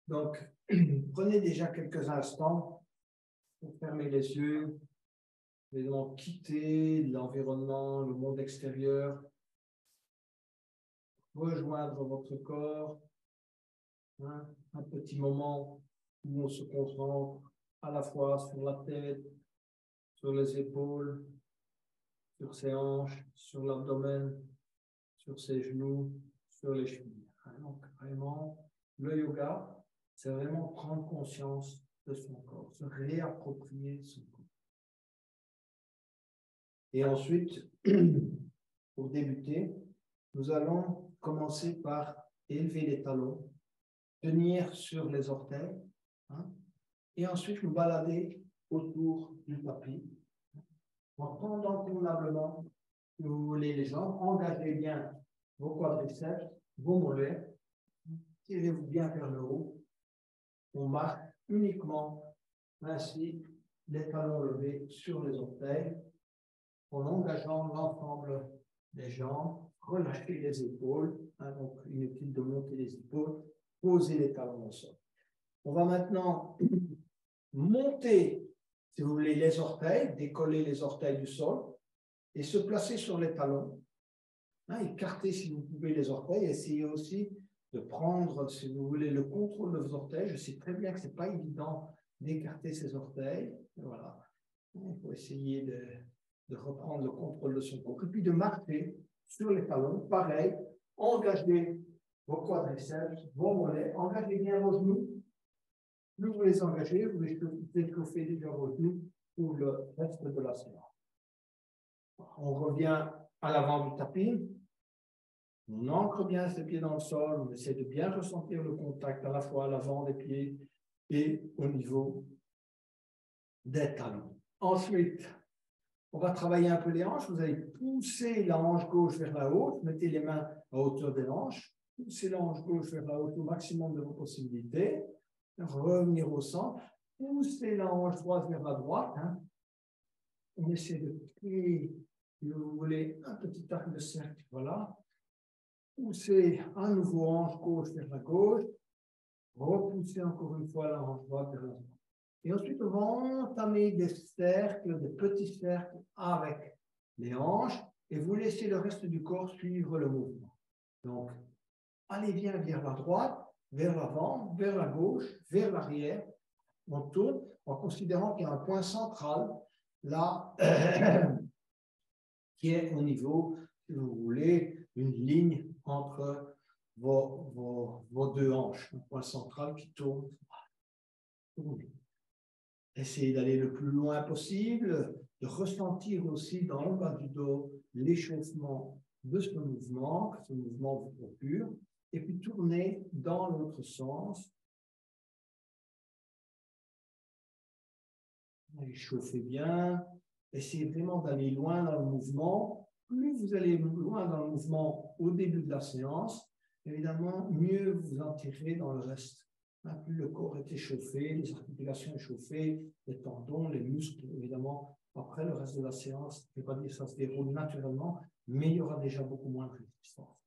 Donc, prenez déjà quelques instants pour fermer les yeux, évidemment quitter l'environnement, le monde extérieur, rejoindre votre corps, hein, un petit moment où on se concentre à la fois sur la tête, sur les épaules, sur ses hanches, sur l'abdomen, sur ses genoux, sur les chevilles. Donc, vraiment, le yoga, c'est vraiment prendre conscience de son corps, se réapproprier son corps. Et ensuite, pour débuter, nous allons commencer par élever les talons, tenir sur les orteils, hein, et ensuite nous balader autour du tapis, en tendant convenablement, si vous voulez, les jambes, engagez bien vos quadriceps, vos mollets, tirez-vous bien vers le haut. On marche uniquement ainsi les talons levés sur les orteils, en engageant l'ensemble des jambes, relâchez les épaules, hein, donc inutile de monter les épaules, posez les talons au sol. On va maintenant monter, si vous voulez, les orteils, décoller les orteils du sol et se placer sur les talons. Hein, écartez si vous pouvez les orteils, essayez aussi de prendre, si vous voulez, le contrôle de vos orteils. Je sais très bien que ce n'est pas évident d'écarter ses orteils. Voilà. Il faut essayer de reprendre le contrôle de son corps et puis de marcher sur les talons. Pareil, engagez vos quadriceps, vos mollets, engagez bien vos genoux. Plus vous les engagez, vous échauffez déjà vos genoux pour le reste de la séance. On revient à l'avant du tapis. On ancre bien ses pieds dans le sol. On essaie de bien ressentir le contact à la fois à l'avant des pieds et au niveau des talons. Ensuite, on va travailler un peu les hanches. Vous allez pousser la hanche gauche vers la haute. Mettez les mains à hauteur des hanches. Poussez la hanche gauche vers la haute au maximum de vos possibilités. Revenir au centre. Poussez la hanche droite vers la droite. Hein. On essaie de créer, si vous voulez, un petit arc de cercle. Voilà. Poussez à nouveau hanche gauche vers la gauche. Repoussez encore une fois la hanche droite vers la droite. Et ensuite, on va entamer des cercles, des petits cercles avec les hanches et vous laissez le reste du corps suivre le mouvement. Donc, allez bien vers la droite, vers l'avant, vers la gauche, vers l'arrière. On tourne en considérant qu'il y a un point central là qui est au niveau, si vous voulez, une ligne entre vos deux hanches. Un point central qui tourne. Essayez d'aller le plus loin possible, de ressentir aussi dans le bas du dos l'échauffement de ce mouvement, que ce mouvement vous procure, et puis tournez dans l'autre sens. Échauffez bien, essayez vraiment d'aller loin dans le mouvement. Plus vous allez loin dans le mouvement au début de la séance, évidemment, mieux vous en tirez dans le reste. Plus le corps est échauffé, les articulations échauffées, les tendons, les muscles, évidemment, après le reste de la séance, je ne vais pas dire que ça se déroule naturellement, mais il y aura déjà beaucoup moins de résistance.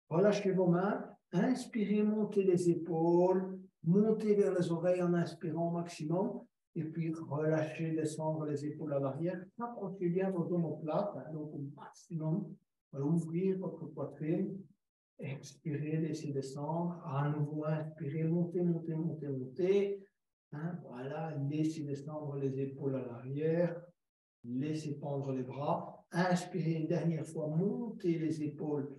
Relâchez vos mains, inspirez, montez les épaules, montez vers les oreilles en inspirant au maximum, et puis relâchez, descendre les épaules à l'arrière, approchez bien vos omoplates, hein, donc au maximum, ouvrir votre poitrine. Expirez, laissez descendre. À nouveau, inspirez, montez, montez, montez, montez. Hein, voilà, laissez descendre les épaules à l'arrière. Laissez pendre les bras. Inspirez une dernière fois, montez les épaules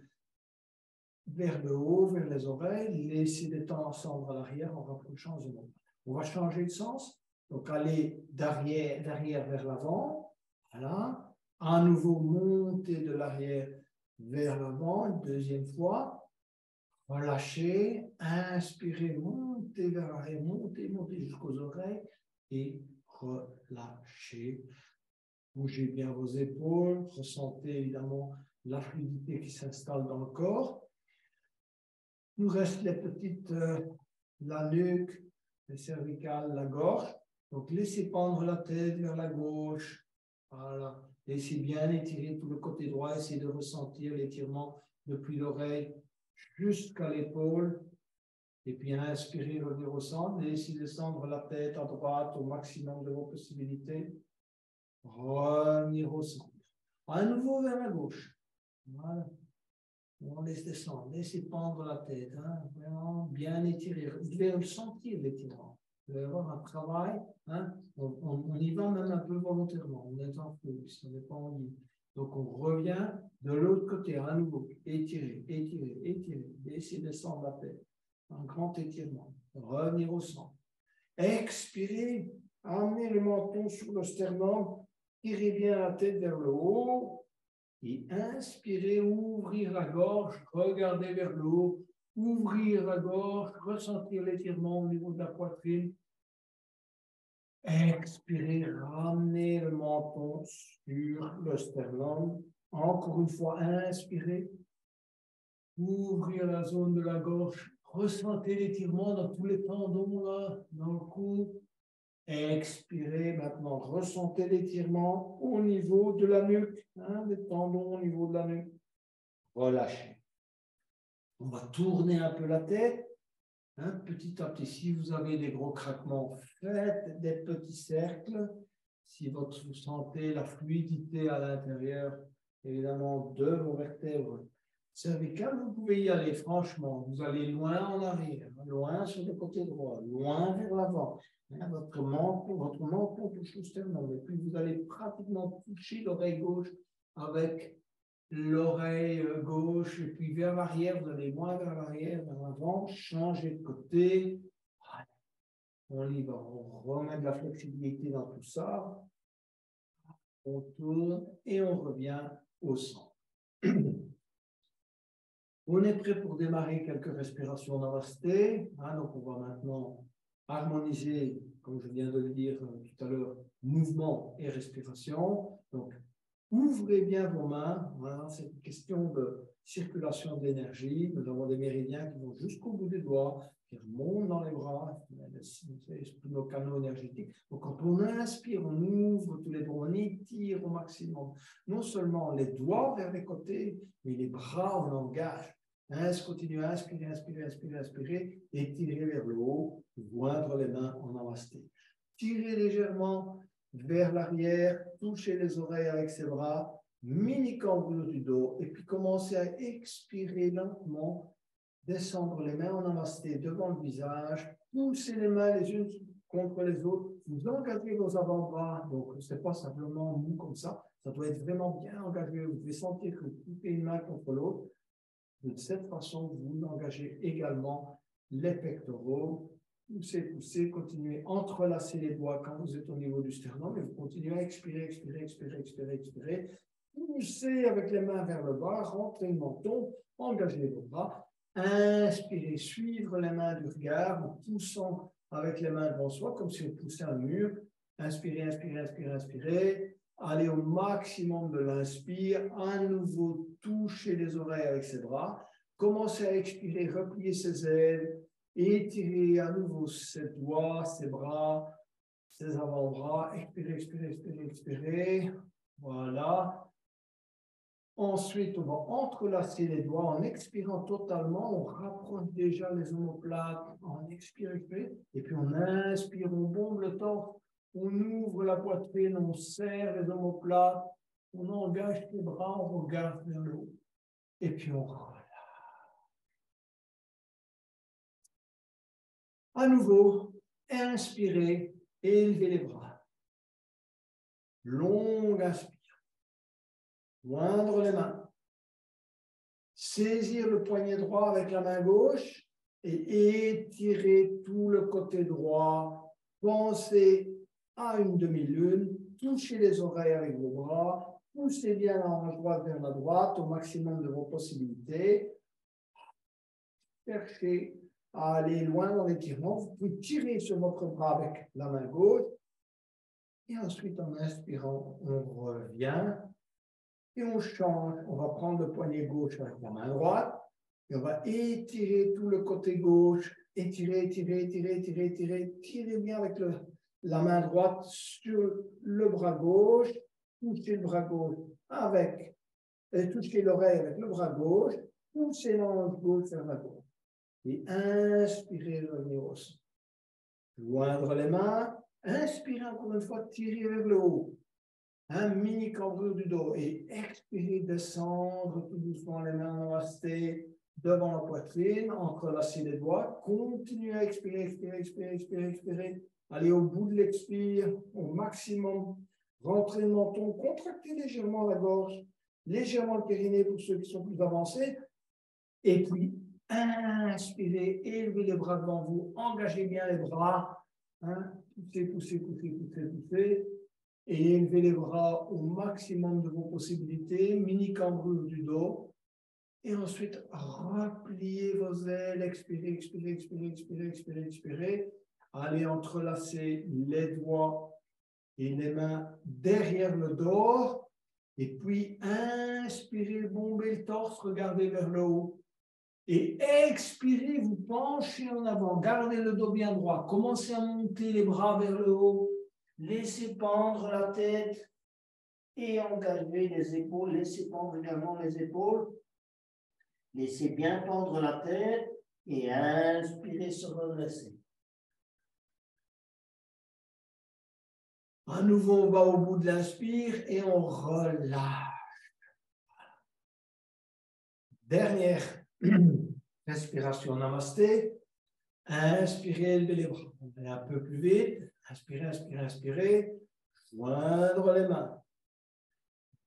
vers le haut, vers les oreilles. Laissez descendre à l'arrière en rapprochant les omoplates. On va changer de sens. Donc, allez d'arrière vers l'avant. Voilà. À nouveau, montez de l'arrière vers l'avant, une deuxième fois. Relâchez, inspirez, montez vers l'arrière, montez, montez jusqu'aux oreilles et relâchez. Bougez bien vos épaules, ressentez évidemment la fluidité qui s'installe dans le corps. Il nous reste les petites, la nuque, les cervicales, la gorge. Donc laissez pendre la tête vers la gauche. Voilà. Laissez bien étirer tout le côté droit. Essayez de ressentir l'étirement depuis l'oreille jusqu'à l'épaule. Et puis inspirez, revenir au centre. Laissez descendre la tête à droite au maximum de vos possibilités. Revenir au centre. À nouveau vers la gauche. Voilà. On laisse descendre. Laissez pendre la tête. Hein. Vraiment bien étirer. Vous devez le sentir, l'étirement. Vous allez avoir un travail. Hein. On y va même un peu volontairement. On est en flou. Si on n'est pas en ligne. Donc, on revient de l'autre côté, à nouveau. Étirer, étirer, étirer. Laissez descendre la tête. Un grand étirement. Revenir au centre. Expirez. Amenez le menton sur le sternum. Tirez bien la tête vers le haut. Et inspirez, ouvrir la gorge. Regardez vers le haut. Ouvrir la gorge. Ressentir l'étirement au niveau de la poitrine. Expirez, ramenez le menton sur le sternum. Encore une fois, inspirez. Ouvrir la zone de la gorge. Ressentez l'étirement dans tous les tendons là, dans le cou. Expirez maintenant. Ressentez l'étirement au niveau de la nuque. Hein, les tendons au niveau de la nuque. Relâchez. On va tourner un peu la tête. Hein, petit à petit, si vous avez des gros craquements, faites des petits cercles. Si vous sentez la fluidité à l'intérieur, évidemment, de vos vertèbres cervicales, vous pouvez y aller franchement. Vous allez loin en arrière, loin sur le côté droit, loin vers l'avant. Hein, votre menton touche le sternum. Et puis, vous allez pratiquement toucher l'oreille gauche avec l'oreille gauche, et puis vers l'arrière, vous allez moins vers l'arrière, vers l'avant, changez de côté. Voilà. On y va, on remet de la flexibilité dans tout ça. On tourne et on revient au centre. On est prêt pour démarrer quelques respirations namasté. Hein, donc, on va maintenant harmoniser, comme je viens de le dire tout à l'heure, mouvement et respiration. Donc, ouvrez bien vos mains. Voilà, c'est une question de circulation d'énergie. Nous avons des méridiens qui vont jusqu'au bout des doigts, qui remontent dans les bras, nos canaux énergétiques. Donc, quand on inspire, on ouvre tous les doigts, on étire au maximum. Non seulement les doigts vers les côtés, mais les bras, on engage. Continuez à inspirer, inspirer, inspirer, inspirer, étirer vers le haut, joindre les mains en namasté. Tirez légèrement vers l'arrière, touchez les oreilles avec ses bras, mini cambrure du dos, et puis commencez à expirer lentement, descendre les mains en namasté devant le visage, poussez les mains les unes contre les autres, vous engagez vos avant-bras, donc ce n'est pas simplement mou comme ça doit être vraiment bien engagé, vous devez sentir que vous coupez une main contre l'autre. De cette façon, vous engagez également les pectoraux. Poussez, poussez, continuez, entrelacez les doigts quand vous êtes au niveau du sternum et vous continuez à expirer, expirer, expirer, expirer, expirer. Poussez avec les mains vers le bas, rentrez le menton, engagez vos bras. Inspirez, suivre les mains du regard, en poussant avec les mains devant soi, comme si on poussait un mur. Inspirez, inspirez, inspirez, inspirez. Allez au maximum de l'inspire. À nouveau, touchez les oreilles avec ses bras. Commencez à expirer, repliez ses ailes. Étirez à nouveau ses doigts, ses bras, ses avant-bras. Expirez, expirez, expirez, expirez. Voilà. Ensuite, on va entrelacer les doigts en expirant totalement. On rapproche déjà les omoplates. On expire, expire. Et puis on inspire, on bombe le torse. On ouvre la poitrine, on serre les omoplates. On engage les bras, on regarde vers le haut. Et puis on relâche. À nouveau, inspirez, élevez les bras. Longue inspire. Joindre les mains. Saisir le poignet droit avec la main gauche et étirer tout le côté droit. Pensez à une demi-lune. Touchez les oreilles avec vos bras. Poussez bien la hanche droite vers la droite au maximum de vos possibilités. Cherchez à aller loin dans l'étirement. Vous pouvez tirer sur votre bras avec la main gauche. Et ensuite, en inspirant, on revient. Et on change, on va prendre le poignet gauche avec la main droite, et on va étirer tout le côté gauche, étirer, étirer, étirer, étirer, étirer, tirez bien avec la main droite sur le bras gauche, touchez le bras gauche touchez l'oreille avec le bras gauche, poussez l'ange gauche vers la gauche. Et inspirez, revenir au sol. Joindre les mains. Inspirez encore une fois, tirez vers le haut. Un mini cambrure du dos. Et expirez, descendre tout doucement les mains en namasté devant la poitrine, entrelacer les doigts. Continuez à expirer, expirer, expirer, expirer, expirer. Allez au bout de l'expire, au maximum. Rentrez le menton, contractez légèrement la gorge, légèrement le périnée pour ceux qui sont plus avancés. Et puis, inspirez, élevez les bras devant vous, engagez bien les bras. Hein, poussez, poussez, poussez, poussez, poussez. Et élevez les bras au maximum de vos possibilités. Mini cambrure du dos. Et ensuite, repliez vos ailes, expirez, expirez, expirez, expirez, expirez, expirez. Allez entrelacer les doigts et les mains derrière le dos. Et puis, inspirez, bombez le torse, regardez vers le haut. Et expirez, vous penchez en avant. Gardez le dos bien droit. Commencez à monter les bras vers le haut. Laissez pendre la tête et engagez les épaules. Laissez pendre également les épaules. Laissez bien pendre la tête et inspirez, se redresser. À nouveau, on va au bout de l'inspire et on relâche. Dernière respiration, namasté. Inspirez, élevez les bras. On va aller un peu plus vite. Inspirez, inspirez, inspirez. Joindre les mains.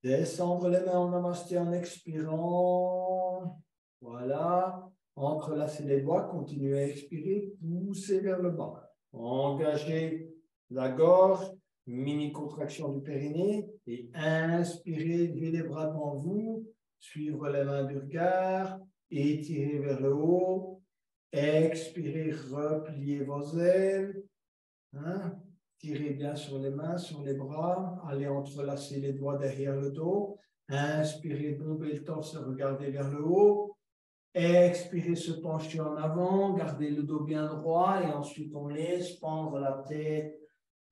Descendre les mains en namasté en expirant. Voilà. Entrelacez les doigts. Continuez à expirer. Poussez vers le bas. Engagez la gorge. Mini contraction du périnée. Et inspirez, levez les bras devant vous. Suivre les mains du regard. Étirez vers le haut. Expirez, repliez vos ailes. Hein? Tirez bien sur les mains, sur les bras. Allez entrelacer les doigts derrière le dos. Inspirez, bombez le torse, regardez vers le haut. Expirez, se pencher en avant. Gardez le dos bien droit. Et ensuite, on laisse pendre la tête.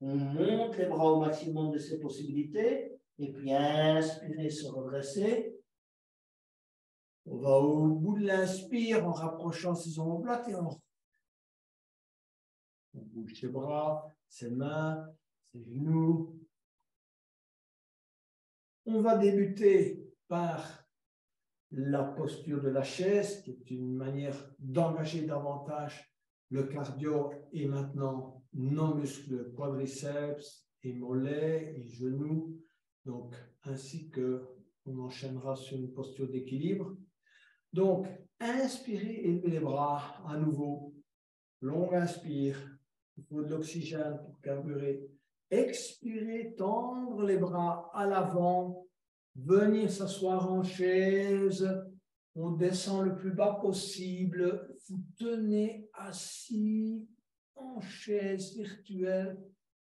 On monte les bras au maximum de ses possibilités. Et puis, inspirez, se redresser. On va au bout de l'inspire en rapprochant ses omoplates et on bouge ses bras, ses mains, ses genoux. On va débuter par la posture de la chaise, qui est une manière d'engager davantage le cardio et maintenant nos muscles quadriceps et mollets et genoux. Donc, ainsi que on enchaînera sur une posture d'équilibre. Donc, inspirez, élevez les bras à nouveau. Long inspire. Il faut de l'oxygène pour carburer. Expirez, tendre les bras à l'avant. Venir s'asseoir en chaise. On descend le plus bas possible. Vous tenez assis en chaise virtuelle.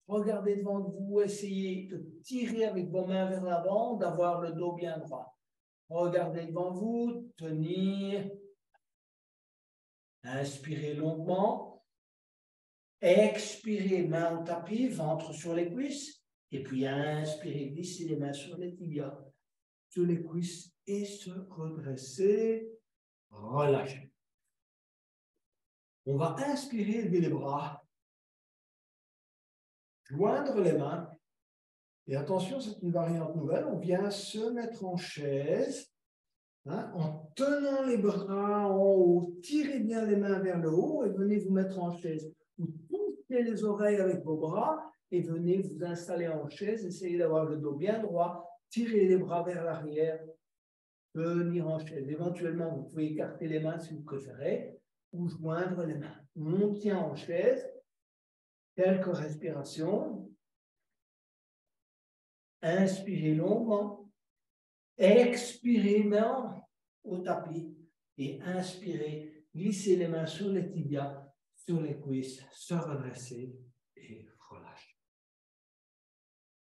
Regardez devant vous. Essayez de tirer avec vos mains vers l'avant, d'avoir le dos bien droit. Regardez devant vous, tenir, inspirez longuement, expirez, main au tapis, ventre sur les cuisses, et puis inspirez, glissez les mains sur les tibias, sur les cuisses, et se redresser, relâchez. On va inspirer, lever les bras, joindre les mains. Et attention, c'est une variante nouvelle. On vient se mettre en chaise, hein, en tenant les bras en haut. Tirez bien les mains vers le haut et venez vous mettre en chaise. Vous touchez les oreilles avec vos bras et venez vous installer en chaise. Essayez d'avoir le dos bien droit. Tirez les bras vers l'arrière. Venir en chaise. Éventuellement, vous pouvez écarter les mains si vous préférez ou joindre les mains. On tient en chaise. Quelques respirations. Inspirez longuement. Expirez, main au tapis. Et inspirez. Glissez les mains sur les tibias, sur les cuisses. Se redresser et relâcher.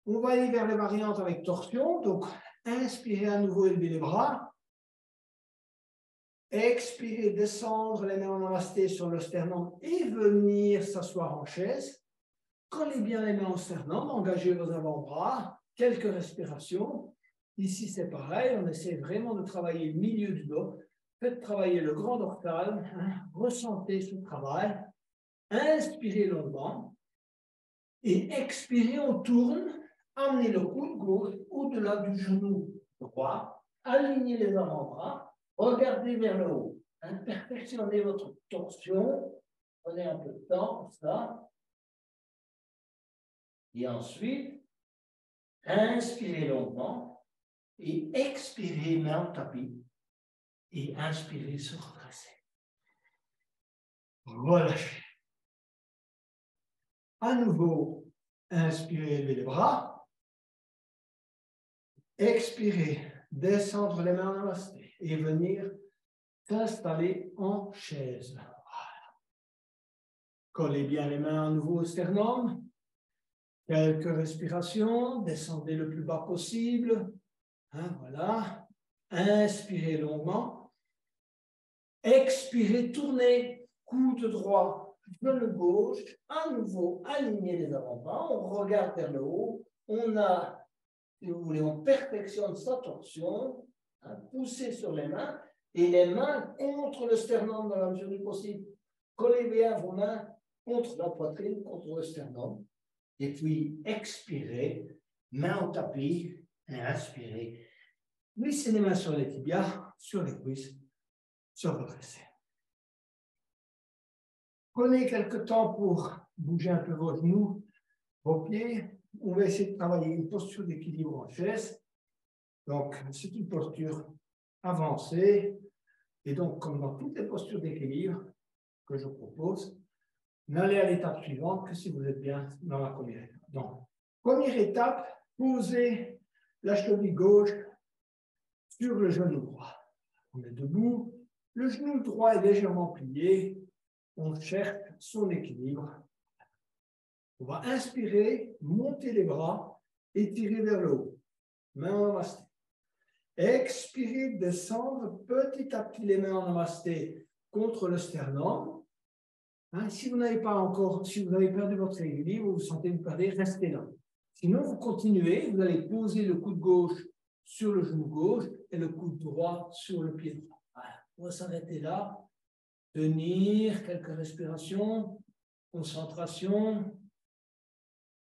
On va aller vers les variantes avec torsion. Donc, inspirez à nouveau, élevez les bras. Expirez, descendre les mains en namasté sur le sternum et venir s'asseoir en chaise. Collez bien les mains au sternum, engagez vos avant-bras. Quelques respirations. Ici, c'est pareil, on essaie vraiment de travailler le milieu du dos. faites travailler le grand dorsal, hein, ressentez ce travail, inspirez longuement et expirez, on tourne, amenez le coude gauche au-delà du genou droit, alignez les avant-bras, regardez vers le haut, hein, perfectionnez votre torsion, prenez un peu de temps pour ça, et ensuite, inspirez longuement et expirez, main au tapis, et inspirez, se redresser. Relâchez. À nouveau, inspirez, élevez les bras. Expirez, descendre les mains en namasté et venir s'installer en chaise. Voilà. Collez bien les mains à nouveau au sternum. Quelques respirations, descendez le plus bas possible. Hein, voilà. Inspirez longuement. Expirez, tournez, coude droit, genou gauche. À nouveau, alignez les avant-bras. On regarde vers le haut. On a, si vous voulez, on perfectionne sa torsion. Hein, poussez sur les mains et les mains contre le sternum dans la mesure du possible. Collez bien vos mains contre la poitrine, contre le sternum. Et puis, expirez, main au tapis, et inspirez. Glissez les mains sur les tibias, sur les cuisses, se redresser. Prenez quelques temps pour bouger un peu vos genoux, vos pieds. On va essayer de travailler une posture d'équilibre en chaise. Donc, c'est une posture avancée. Et donc, comme dans toutes les postures d'équilibre que je propose, n'allez à l'étape suivante que si vous êtes bien dans la première étape. Donc, première étape, posez la cheville gauche sur le genou droit. On est debout, le genou droit est légèrement plié, on cherche son équilibre. On va inspirer, monter les bras et tirer vers le haut. Main en namasté. Expirez, descendre petit à petit les mains en namasté contre le sternum. Hein, si vous n'avez pas encore, si vous avez perdu votre équilibre, vous sentez vous perdez, restez là. Sinon, vous continuez, vous allez poser le coude gauche sur le genou gauche et le coude droit sur le pied droit. Voilà. On va s'arrêter là. Tenir quelques respirations, concentration.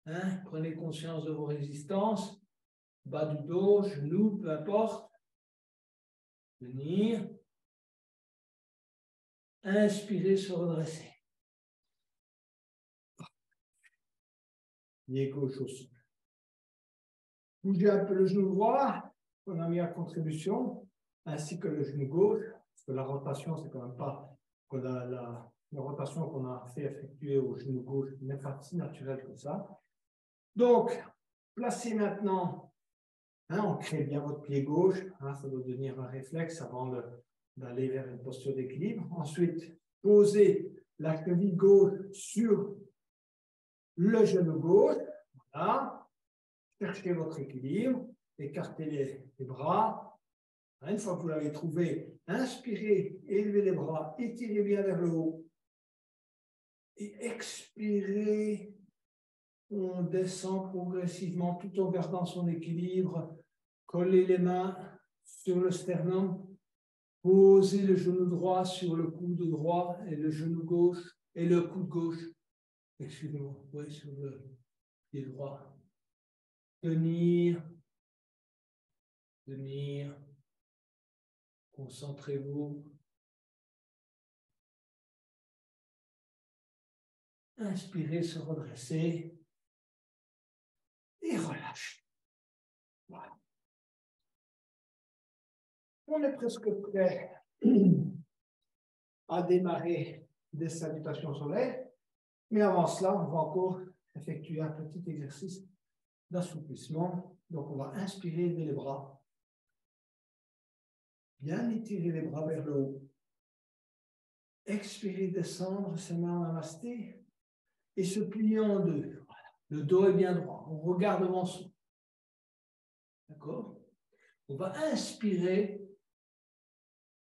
Hein, prenez conscience de vos résistances. Bas du dos, genoux, peu importe. Tenir. Inspirez, se redresser. Pied gauche au sol. Bougez un peu le genou droit qu'on a mis à contribution, ainsi que le genou gauche, parce que la rotation, c'est quand même pas que la rotation qu'on a fait effectuer au genou gauche n'est pas si naturelle que ça. Donc, placez maintenant, hein, on crée bien votre pied gauche, hein, ça doit devenir un réflexe avant d'aller vers une posture d'équilibre. Ensuite, posez la cheville gauche sur le genou gauche, voilà. Cherchez votre équilibre, écartez les bras. Une fois que vous l'avez trouvé, inspirez, élevez les bras, étirez bien vers le haut. Et expirez, on descend progressivement tout en gardant son équilibre. Collez les mains sur le sternum. Posez le genou droit sur le coude droit et le genou gauche et le coude gauche. Excusez-moi, oui, sur le pied droit. Tenir, tenir, concentrez-vous. Inspirez, se redresser et relâchez. Voilà. On est presque prêt à démarrer des salutations solaires, mais avant cela, on va encore effectuer un petit exercice d'assouplissement. Donc, on va inspirer, lever les bras. Bien étirer les bras vers le haut. Expirer, descendre, ses mains en namasté et se plier en deux. Voilà. Le dos est bien droit. On regarde devant soi. D'accord? On va inspirer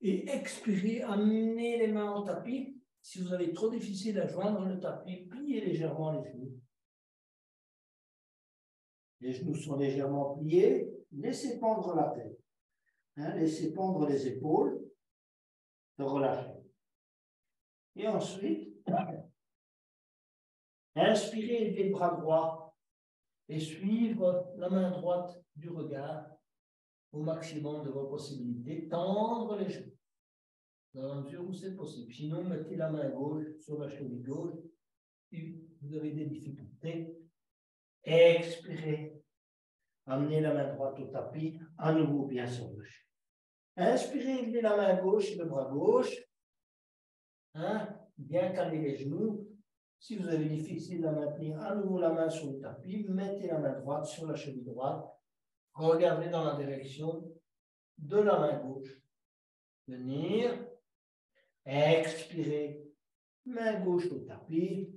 et expirer, amener les mains au tapis. Si vous avez trop difficile à joindre le tapis, pliez légèrement les genoux. Les genoux sont légèrement pliés. Laissez pendre la tête. Hein, laissez pendre les épaules. de relâcher. Et ensuite, inspirez, élevez le bras droit et suivre la main droite du regard au maximum de vos possibilités. Tendre les genoux, dans la mesure où c'est possible. Sinon, mettez la main gauche sur la cheville gauche si vous avez des difficultés. Expirez. Amenez la main droite au tapis, à nouveau bien sur le genou. Inspirez, élevez la main gauche et le bras gauche. Bien caler les genoux. Si vous avez difficile à maintenir à nouveau la main sur le tapis, mettez la main droite sur la cheville droite. Regardez dans la direction de la main gauche. Venir. Expirez. Main gauche au tapis.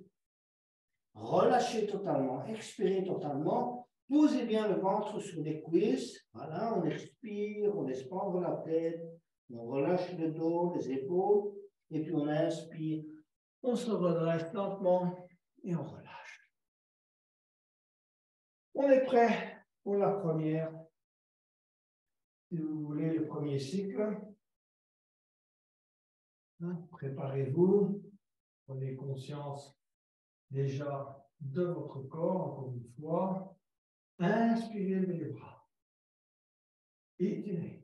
Relâchez totalement. Expirez totalement. Posez bien le ventre sur les cuisses. Voilà, on expire, on laisse pendre la tête. On relâche le dos, les épaules. Et puis on inspire. On se redresse lentement et on relâche. On est prêt pour la première. Si vous voulez, le premier cycle. Préparez-vous. Prenez conscience déjà de votre corps, encore une fois. Inspirez les bras. Étirez.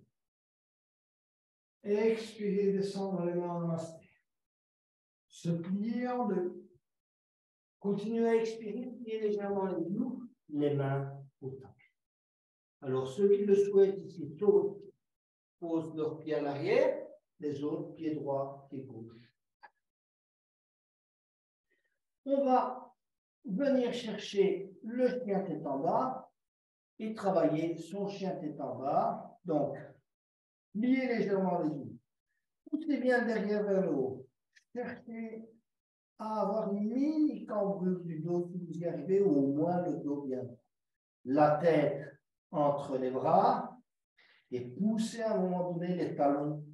Expirez, descendre les mains en namasté. Se plier en deux. Continuez à expirer, pliez légèrement les genoux, les mains au tapis. Alors, ceux qui le souhaitent ici, sautent, posent leurs pieds à l'arrière, les autres, pied droit, pied gauche. On va venir chercher le chien tête en bas et travailler son chien tête en bas. Donc, pliez légèrement les genoux. Poussez bien derrière vers le haut. Cherchez à avoir une mini cambrure du dos si vous y arrivez, ou au moins le dos bien. La tête entre les bras et poussez à un moment donné les talons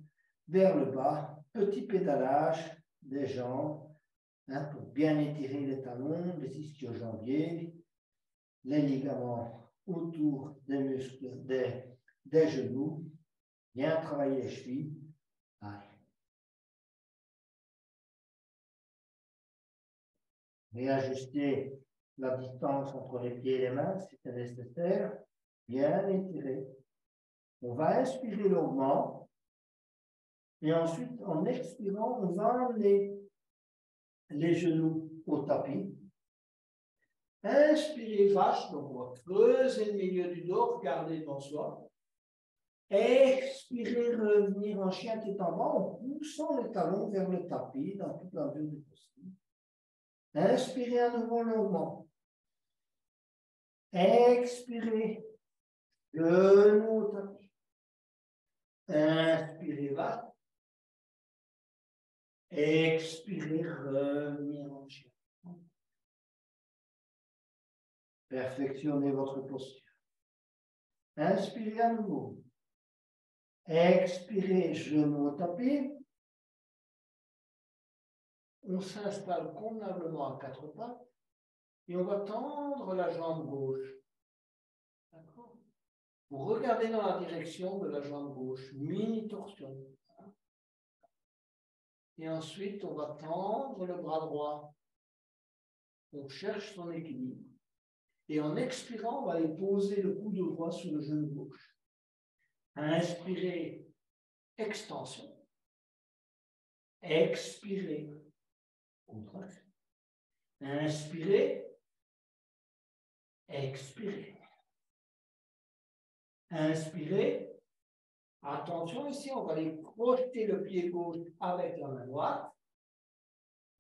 vers le bas. Petit pédalage des jambes pour bien étirer les talons, les ischio-jambiers, les ligaments autour des muscles des genoux. Bien travailler les chevilles. Allez. Réajuster la distance entre les pieds et les mains si c'est nécessaire. Bien étirer. On va inspirer longuement. Et ensuite, en expirant, on va emmener les genoux au tapis. Inspirez vache, donc on va creuser le milieu du dos, regardez devant soi. Expirez, revenir en chien tête en bas en poussant les talons vers le tapis dans toute la mesure du possible. Inspirez à nouveau longuement. Expirez, genoux au tapis. Inspirez vache. Expirez, revenir en chien. Perfectionnez votre posture. Inspirez à nouveau. Expirez, genoux au tapis. On s'installe convenablement à quatre pattes et on va tendre la jambe gauche. D'accord? Vous regardez dans la direction de la jambe gauche, mini-torsion. Et ensuite, on va tendre le bras droit. On cherche son équilibre. Et en expirant, on va aller poser le coude droit sur le genou gauche. Inspirez, extension. Expirez, contraction. Inspirez, expirez. Inspirez. Attention ici, on va aller projeter le pied gauche avec la main droite.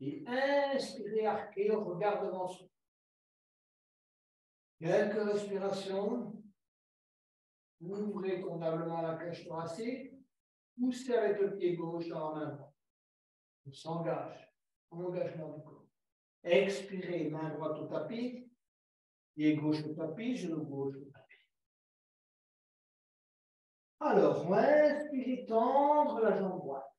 Et inspirez, arquez, on regarde devant soi. Quelques respirations. Ouvrez convenablement la cage thoracique. Poussez avec le pied gauche dans la main droite. On s'engage. Engagement du corps. Expirez, main droite au tapis. Pied gauche au tapis, genou gauche au tapis. Alors, inspirez, tendre la jambe droite.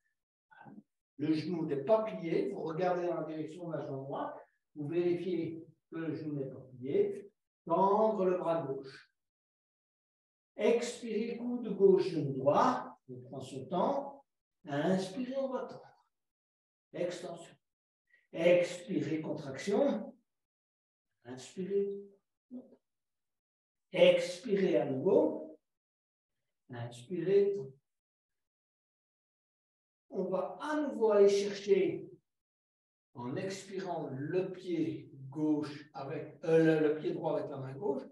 Le genou n'est pas plié. Vous regardez dans la direction de la jambe droite. Vous vérifiez que le genou n'est pas plié. Tendre le bras gauche. Expirez, coude gauche, genou droit. On prend son temps. Inspirez, on va tendre. Extension. Expirez, contraction. Inspirez. Expirez à nouveau. Inspirez. On va à nouveau aller chercher, en expirant, le pied gauche avec le pied droit avec la main gauche.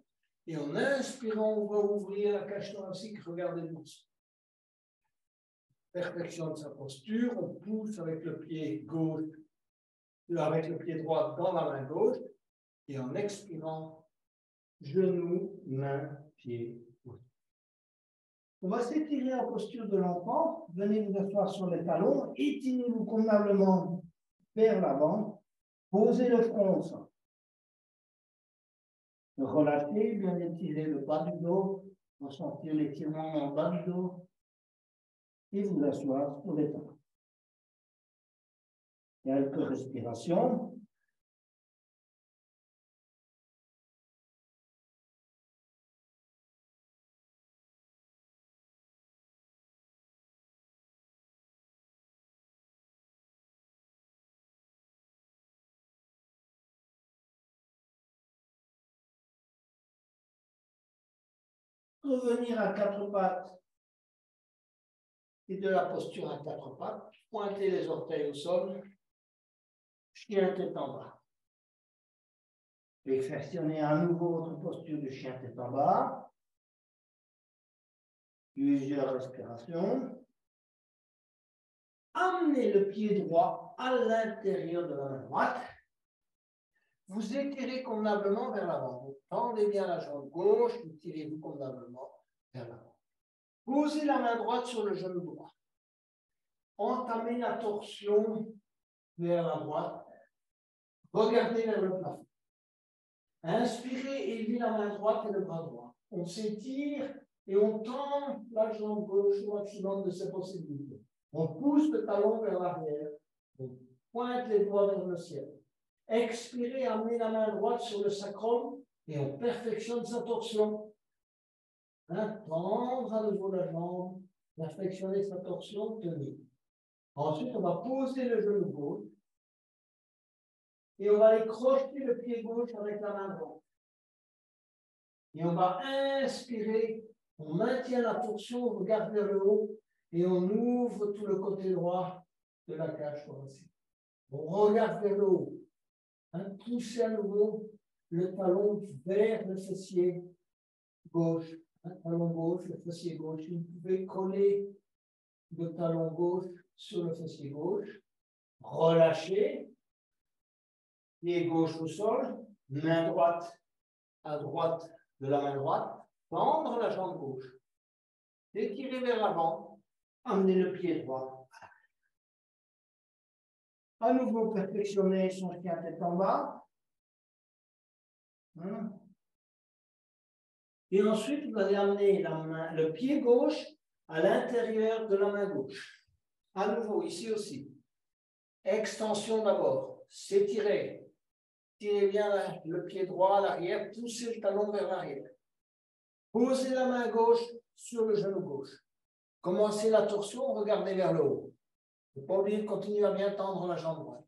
Et en inspirant, on va ouvrir la cage thoracique. Regardez doucement. Perfectionne sa posture. On pousse avec le pied gauche, avec le pied droit dans la main gauche. Et en expirant, genou, main, pied. On va s'étirer en posture de l'enfant. Venez vous asseoir sur les talons. Étirez-vous convenablement vers l'avant. Posez le front au sol. Relâchez, bien étirer le bas du dos. Ressentir l'étirement dans le bas du dos. Et vous asseoir sur les talons. Quelques respirations. Revenir à quatre pattes et de la posture à quatre pattes. Pointez les orteils au sol. Chien tête en bas. Perfectionnez à nouveau votre posture de chien tête en bas. Plusieurs respirations. Amenez le pied droit à l'intérieur de la main droite. Vous étirez convenablement vers l'avant. Vous tendez bien la jambe gauche, vous tirez-vous convenablement vers l'avant. Posez la main droite sur le genou droit. Entamez la torsion vers la droite. Regardez vers le plafond. Inspirez, élevez la main droite et le bras droit. On s'étire et on tend la jambe gauche au maximum de ses possibilités. On pousse le talon vers l'arrière. On pointe les doigts vers le ciel. Expirez, amenez la main droite sur le sacrum et on perfectionne sa torsion. Tendre à nouveau la jambe, perfectionner sa torsion, tenir. Ensuite, on va poser le genou gauche et on va aller crocheter le pied gauche avec la main droite. Et on va inspirer, on maintient la torsion, on regarde vers le haut et on ouvre tout le côté droit de la cage thoracique. On regarde vers le haut. Poussez à nouveau le talon vers le fessier gauche. Talon gauche, le fessier gauche. Vous pouvez coller le talon gauche sur le fessier gauche. Relâchez. Pied gauche au sol. Main droite à droite de la main droite. Tendre la jambe gauche. Étirez vers l'avant. Amenez le pied droit. À nouveau, perfectionnez son chien tête en bas. Et ensuite, vous allez amener le pied gauche à l'intérieur de la main gauche. À nouveau, ici aussi. Extension d'abord. S'étirer. Tirez bien le pied droit à l'arrière. Poussez le talon vers l'arrière. Posez la main gauche sur le genou gauche. Commencez la torsion, regardez vers le haut. Il ne faut pas oublier de continuer à bien tendre la jambe droite.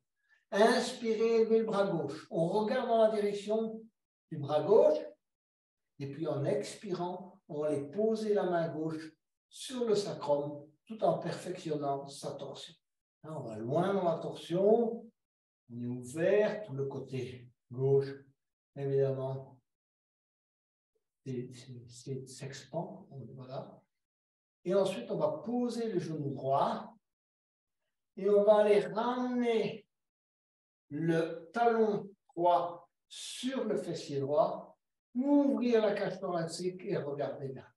Inspirez, élevez le bras gauche. On regarde dans la direction du bras gauche. Et puis en expirant, on va aller poser la main gauche sur le sacrum tout en perfectionnant sa torsion. On va loin dans la torsion. On est ouvert, tout le côté gauche, évidemment, s'expand. Voilà. Et ensuite, on va poser le genou droit et on va aller ramener le talon droit sur le fessier droit, ouvrir la cage thoracique et regarder là.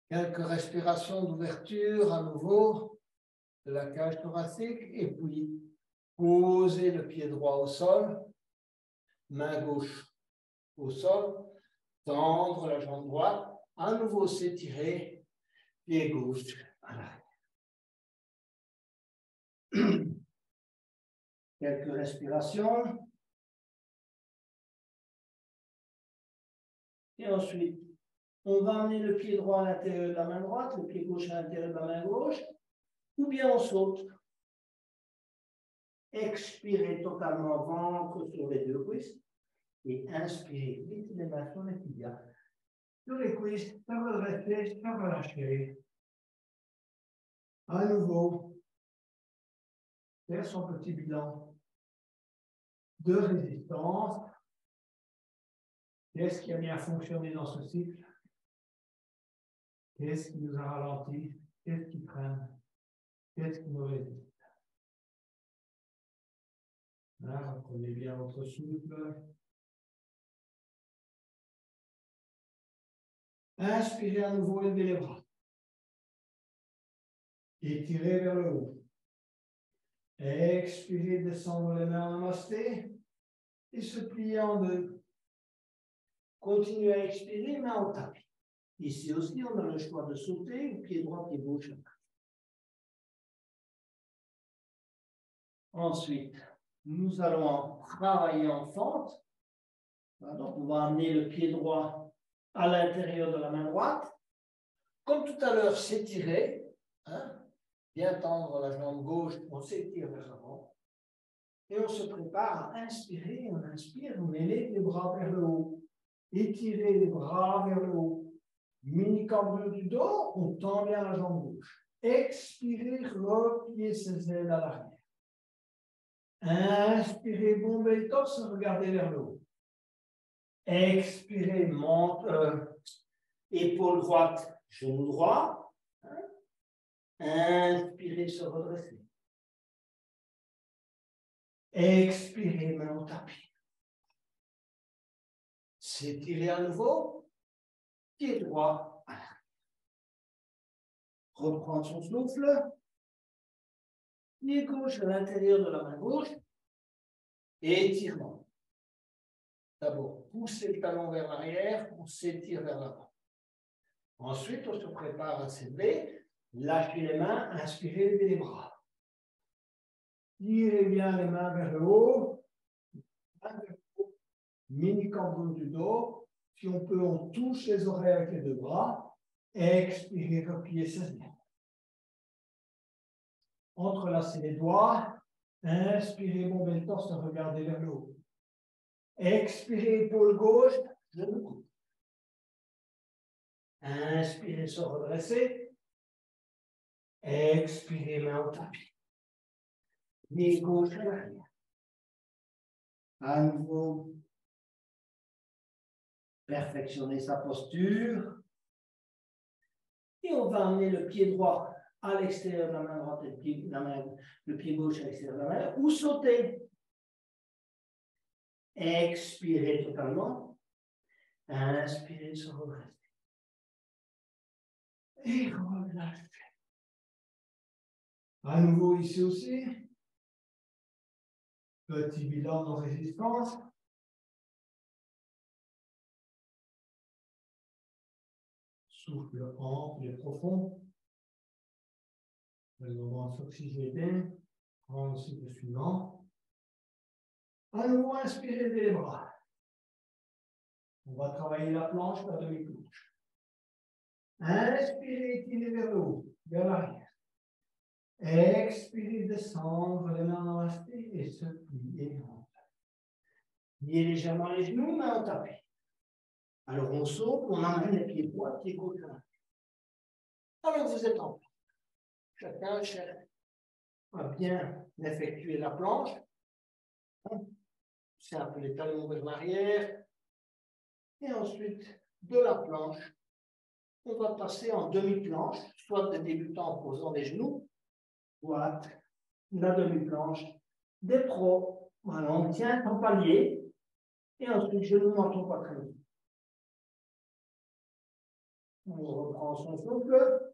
Quelques respirations d'ouverture à nouveau de la cage thoracique et puis poser le pied droit au sol, main gauche au sol, tendre la jambe droite, à nouveau s'étirer, pied gauche à l'arrière. Quelques respirations. Et ensuite, on va amener le pied droit à l'intérieur de la main droite, le pied gauche à l'intérieur de la main gauche. ou bien on saute. Expirez totalement ventre sur les deux cuisses et inspirez vite les mains sur les tibias. Sur les cuisses, ça va rester, ça va lâcher. À nouveau, faire son petit bilan de résistance. Qu'est-ce qui a bien fonctionné dans ce cycle? Qu'est-ce qui nous a ralenti? Qu'est-ce qui traîne? Qu'est-ce qui nous résiste? Là, reprenez bien votre souffle. Inspirez à nouveau, élevez les bras. Étirez vers le haut. Expirez, descendre les mains en namasté. Et se plier en deux. Continuez à expirer, main au tapis. Ici aussi, on a le choix de sauter, pied droit, pied gauche. Ensuite, nous allons travailler en fente. Donc, on va amener le pied droit à l'intérieur de la main droite. Comme tout à l'heure, s'étirer. Bien tendre la jambe gauche, on s'étire vers l'avant. Et on se prépare à inspirer. On inspire, on élève les bras vers le haut. Étirez les bras vers le haut. Mini cambrure du dos, on tend bien la jambe gauche. Expirez, repliez ses ailes à l'arrière. Inspirez, bombez le torse, regardez vers le haut. Expirez, monte, épaule droite, genou droit. Inspirez, se redresser. Expirez, main au tapis. S'étirez à nouveau. Pied droit. Reprendre son souffle. Pied gauche à l'intérieur de la main gauche. Et étirement. D'abord, poussez le talon vers l'arrière, on s'étire vers l'avant. Ensuite, on se prépare à s'élever. Lâchez les mains, inspirez, levez les bras. Tirez bien les mains vers le haut. Mini cambrure du dos. Si on peut, on touche les oreilles avec les deux bras. Expirez, repliez ses mains. Entrelacez les doigts. Inspirez, bombez le torse, regardez vers le haut. Expirez, épaule gauche, genou coude. Inspirez, se redresser. Expirez, main au tapis. Pied gauche à l'arrière. À nouveau, perfectionner sa posture. Et on va amener le pied droit à l'extérieur de la main droite et le pied gauche à l'extérieur de la main, ou sauter. Expirez totalement. Inspirez, se redresser. Et relâchez. À nouveau ici aussi. Petit bilan de résistance. Souffle ample et profond. Le moment s'oxygéner. Prendre le cycle suivant. À nouveau, inspirez les bras. On va travailler la planche, la demi-planche. Inspirez, étirez vers le haut, vers l'arrière. Expirez, descendre les mains en namasté et se plier. Pliez légèrement les genoux, main au tapis. Alors on saute, on amène les pieds droits, pieds gauche. Alors vous êtes en place. Chacun cherche à bien effectuer la planche. C'est un peu les talons vers l'arrière. Et ensuite, de la planche, on va passer en demi-planche, soit des débutants en posant les genoux, soit la demi-planche des pros. Voilà, on tient en palier. Et ensuite, genou, menton, poitrine. On reprend son souffle.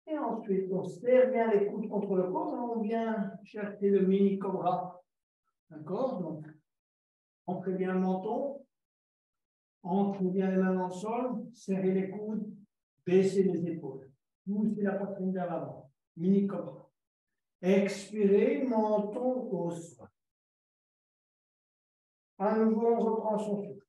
Et ensuite, on serre bien les coudes contre le corps. On vient chercher le mini cobra. D'accord? Donc, entrez bien le menton. Entrez bien les mains dans le sol. Serrez les coudes. Baissez les épaules. Poussez la poitrine vers l'avant. Mini cobra. Expirez, menton au sol. À nouveau, on reprend son souffle.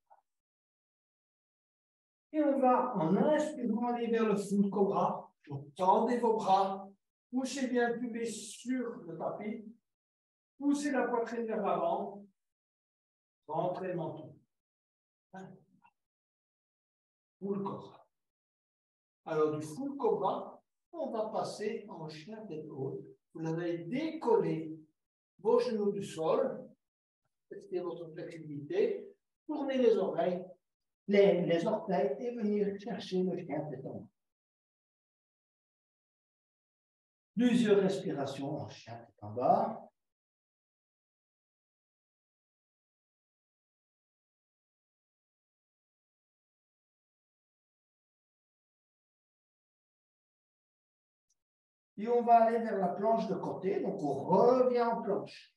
Et on va, en inspirant, aller vers le full cobra. Donc, tendez vos bras, Poussez bien le pubis sur le tapis. Poussez la poitrine vers l'avant. Rentrez le menton. Full cobra. Alors, du full cobra, on va passer en chien tête haute. Vous allez décoller vos genoux du sol. Testez votre flexibilité. Tournez les oreilles, les orteils et venir chercher le chien tête en bas. Plusieurs respirations en chien tête en bas. Et on va aller vers la planche de côté. Donc, on revient en planche.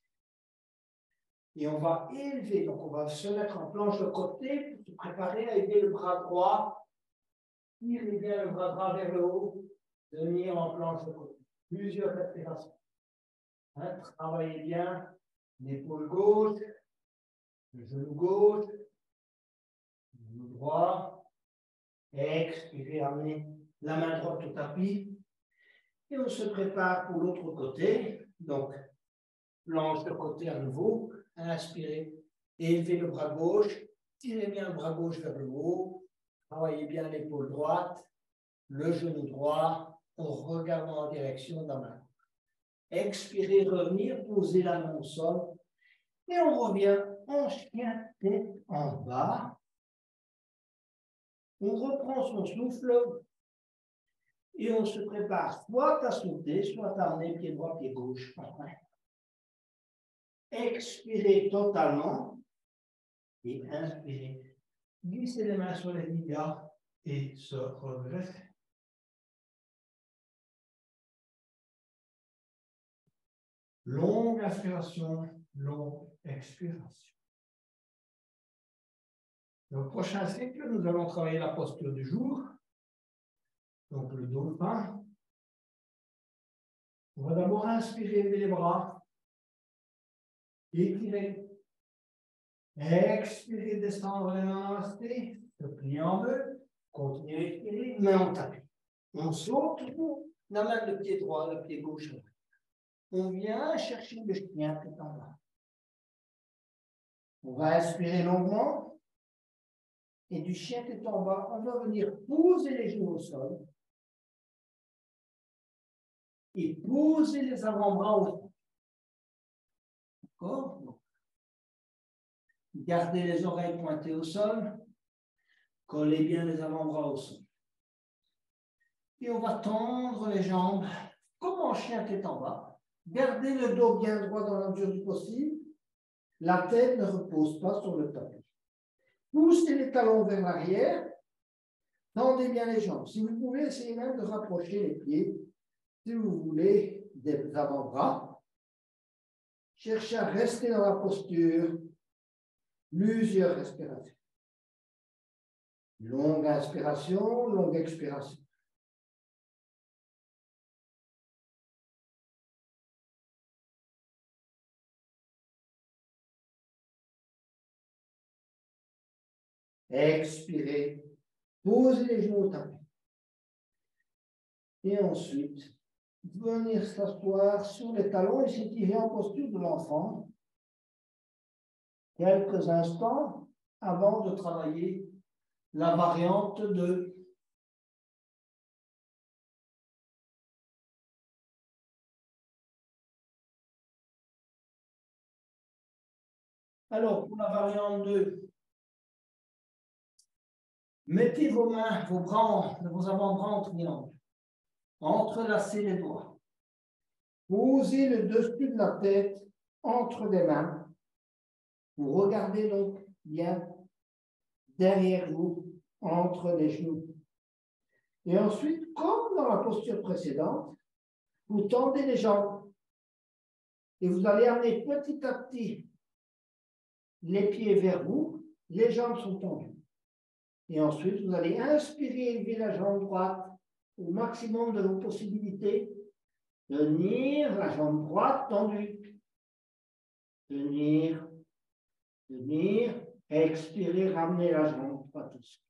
Et on va élever. Donc, on va se mettre en planche de côté pour se préparer à élever le bras droit. Tirez bien le bras droit vers le haut. Venir en planche de côté. Plusieurs respirations. Travaillez bien l'épaule gauche, le genou gauche, le genou droit. Expirez, ramenez la main droite au tapis. Et on se prépare pour l'autre côté. Donc, planche de côté à nouveau. Inspirez. Élevez le bras gauche. Tirez bien le bras gauche vers le haut. Travaillez bien l'épaule droite, le genou droit, en regardant en direction de la main. Expirez, revenir, posez la main au sol. Et on revient en chien tête en bas. On reprend son souffle. Et on se prépare soit à sauter, soit à emmener pied droit, pied gauche. Expirez totalement. Et inspirez. Glissez les mains sur les tibias et se redressez. Longue inspiration, longue expiration. Dans le prochain cycle, nous allons travailler la posture du jour. Donc le dauphin. On va d'abord inspirer, lever les bras. Étirer. Expirer, descendre les mains, namasté. Se plier en deux. Continuez à expirer, main en tapis. On saute, on amène le pied droit, le pied gauche. On vient chercher le chien tout en bas. On va inspirer longuement. Et du chien tête en bas, on va venir poser les genoux au sol. Et poser les avant-bras au sol. D'accord? Gardez les oreilles pointées au sol. Collez bien les avant-bras au sol. Et on va tendre les jambes comme en chien tête en bas. Gardez le dos bien droit dans la mesure du possible. La tête ne repose pas sur le tapis. Poussez les talons vers l'arrière. Tendez bien les jambes. Si vous pouvez, essayez même de rapprocher les pieds, si vous voulez, des avant-bras. Cherchez à rester dans la posture. Plusieurs respirations. Longue inspiration, longue expiration. Expirez. Posez les genoux au tapis. Et ensuite, venir s'asseoir sur les talons et s'étirer en posture de l'enfant. Quelques instants avant de travailler la variante 2. Alors, pour la variante 2, mettez vos mains, vos avant-bras en triangle. Entrelacez les doigts. Posez le dessus de la tête entre les mains. Vous regardez donc bien derrière vous, entre les genoux. Et ensuite, comme dans la posture précédente, vous tendez les jambes. Et vous allez amener petit à petit les pieds vers vous. Les jambes sont tendues. Et ensuite, vous allez inspirer, élever la jambe droite au maximum de vos possibilités. Tenir la jambe droite tendue. Tenir. Tenir. Expirer, ramener la jambe droite aussi.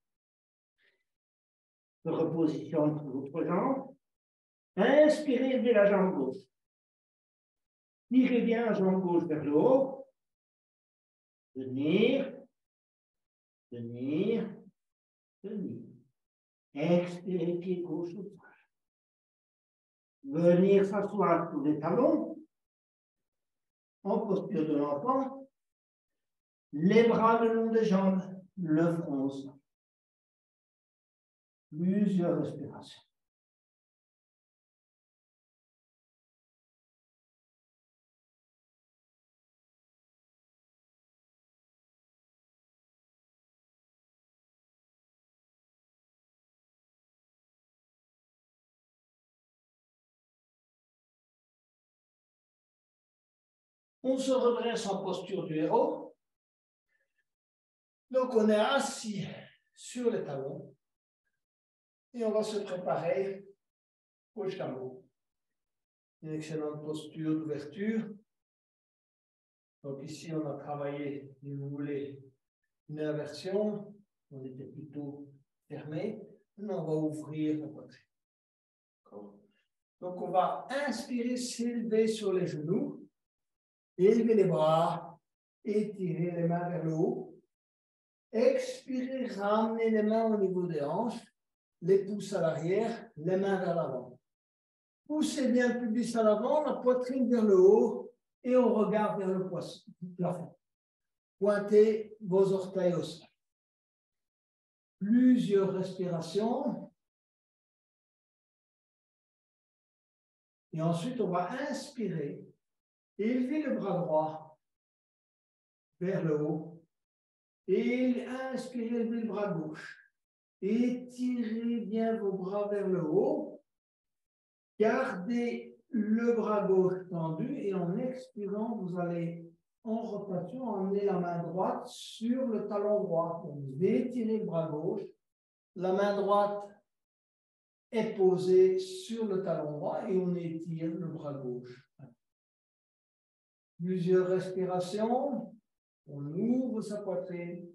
Repositionne votre jambe. Inspirez, levez la jambe gauche. Tirez bien la jambe gauche vers le haut. Tenir, tenir, tenir. Expirez, pied gauche au sol. Venir s'asseoir sur les talons, en posture de l'enfant. Les bras le long des jambes, le front au sol. Plusieurs respirations. On se redresse en posture du héros. Donc, on est assis sur les talons et on va se préparer au chameau. Une excellente posture d'ouverture. Donc, ici, on a travaillé, si vous voulez, une inversion. On était plutôt fermé. Maintenant, on va ouvrir la poitrine. Donc, on va inspirer, s'élever sur les genoux, élever les bras, étirer les mains vers le haut. Expirez, ramenez les mains au niveau des hanches, les pouces à l'arrière, les mains vers l'avant. Poussez bien le pubis à l'avant, la poitrine vers le haut et on regarde vers le plafond. Pointez vos orteils au sol. Plusieurs respirations. Et ensuite, on va inspirer, élever le bras droit vers le haut et inspirez, élever le bras gauche. Étirez bien vos bras vers le haut. Gardez le bras gauche tendu et en expirant, vous allez en rotation emmener la main droite sur le talon droit. Donc, vous étirez le bras gauche. La main droite est posée sur le talon droit et on étire le bras gauche. Plusieurs respirations. On ouvre sa poitrine.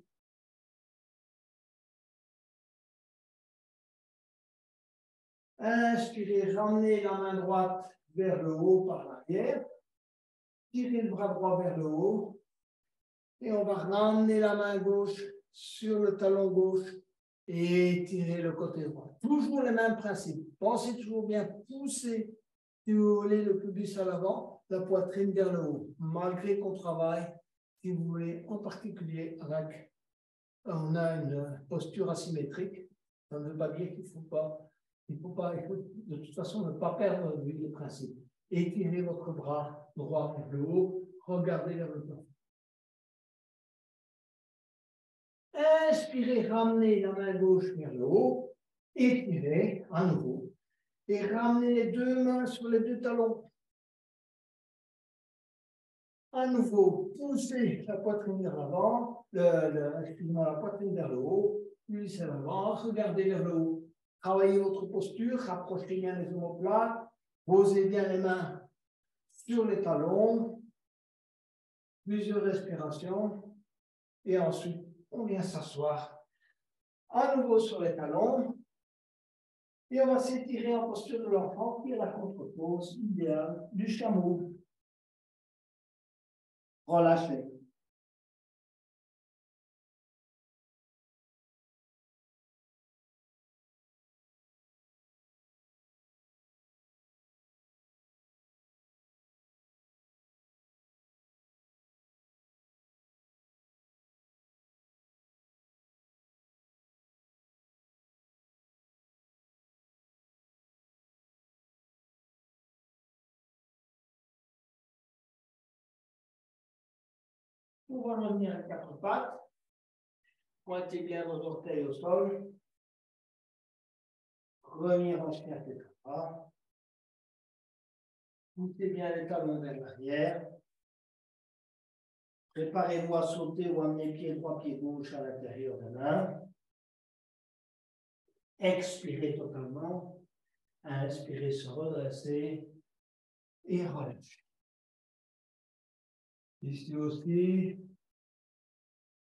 Inspirez, ramenez la main droite vers le haut par l'arrière. Tirez le bras droit vers le haut. Et on va ramener la main gauche sur le talon gauche et étirer le côté droit. Toujours le même principe. Pensez toujours bien pousser, si vous voulez, le pubis à l'avant, la poitrine vers le haut. Malgré qu'on travaille, si vous voulez, en particulier avec, on a une posture asymétrique. Ça ne veut pas dire qu'il faut de toute façon ne pas perdre de vue le principe. Étirez votre bras droit vers le haut, regardez vers le plafond. Inspirez, ramenez la main gauche vers le haut, étirez à nouveau et ramenez les deux mains sur les deux talons. À nouveau, poussez la poitrine vers l'avant, la poitrine vers le haut, puis c'est l'avant, regardez vers le haut. Travaillez votre posture, rapprochez bien les omoplates, posez bien les mains sur les talons, plusieurs respirations et ensuite on vient s'asseoir à nouveau sur les talons. Et on va s'étirer en posture de l'enfant, qui est la contre-pose idéale du chameau. Relâchez. On va revenir à quatre pattes. Pointez bien vos orteils au sol. Revenir en chien tétra. Poussez bien les talons vers l'arrière. Préparez-vous à sauter ou amener pied droit, pied gauche à l'intérieur des mains. Expirez totalement. Inspirez, se redresser et relâchez. Ici aussi,